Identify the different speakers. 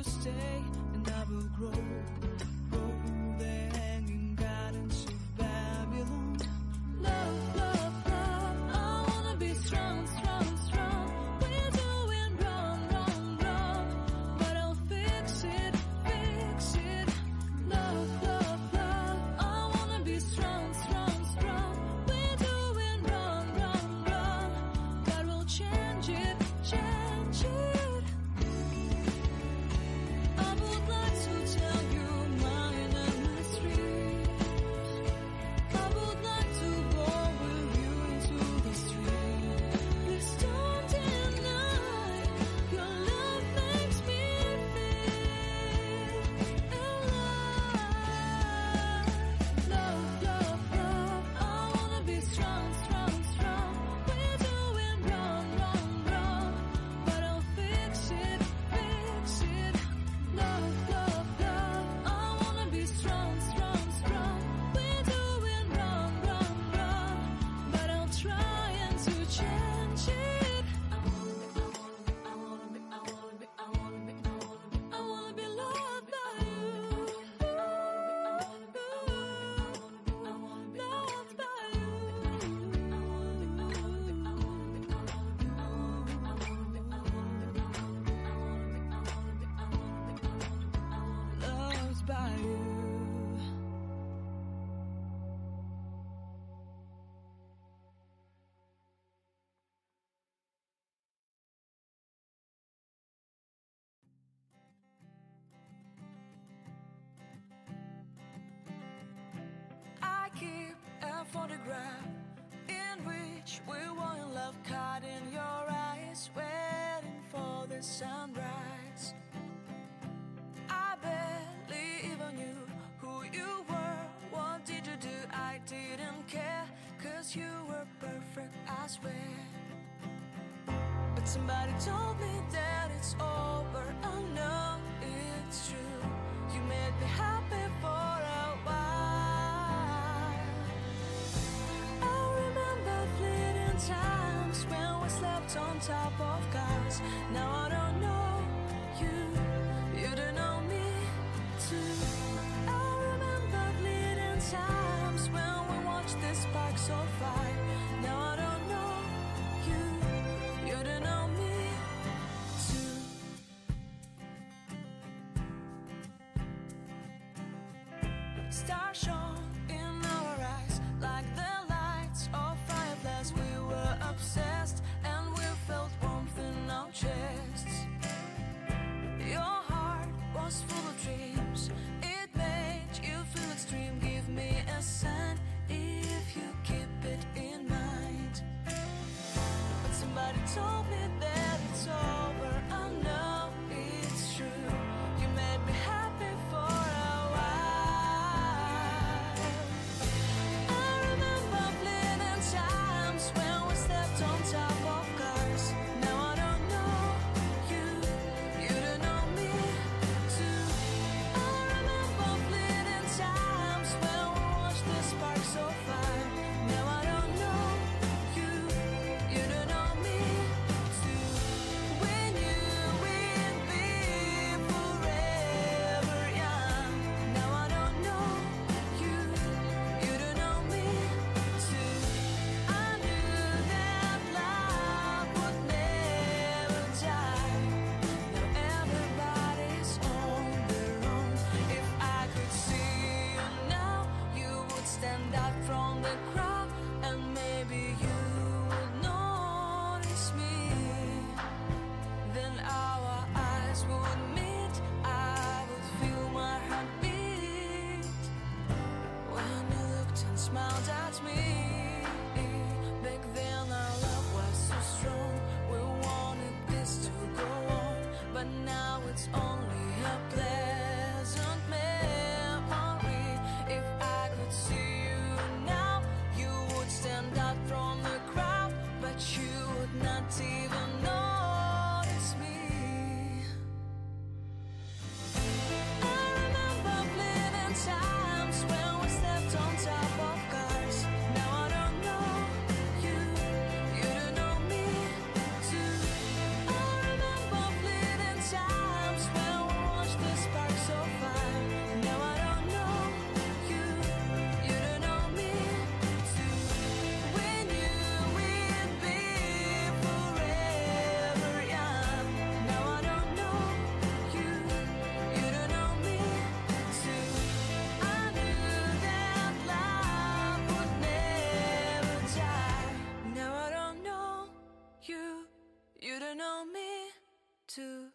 Speaker 1: stay, and I will grow the hanging gardens of Babylon. Love, love, love, I wanna be strong, strong, strong. We're doing wrong, wrong, wrong, but I'll fix it, fix it. Love, love, love, I wanna be strong, strong, strong. We're doing wrong, wrong, wrong, but we'll change it, change it. I would like to tell you mine and my street. I would like to go with you into the street. Please don't deny your love makes me feel alive. Love, love, love, I wanna be strong, strong, strong. We're doing wrong, wrong, wrong, but I'll fix it, fix it. Love, love, love, I wanna be strong, strong, strong. We're doing wrong, wrong, wrong, but I'll try and to change it. I wanna be loved by you. Loved by you. Loved by you.
Speaker 2: I keep a photograph in which we were in love, caught in your eyes, waiting for the sunrise. I barely even knew who you were. What did you do? I didn't care, 'cause you were perfect, I swear. But somebody told me that it's over. I know it's true. You made me happy for a while. I remember fleeting times when we slept on top of cars. Now I don't know you, you don't know me too. I remember fleeting times when we watched the sparks of fire. Now I don't know you, you don't know me too. Stars shone in our eyes like the lights of fireflies. We were obsessed and we felt warmth in our chests. Your heart was full of dreams. It made you feel extreme. Give me a sign if you keep it in mind. But somebody told me that it's over. I know it's true. You made me happy for a while. I remember fleeting times when we slept on top of cars. Now I don't know you, you don't know me too. I remember fleeting times when we watched the sparks of fire. Now I don't know you, you don't know me too. We You don't know me too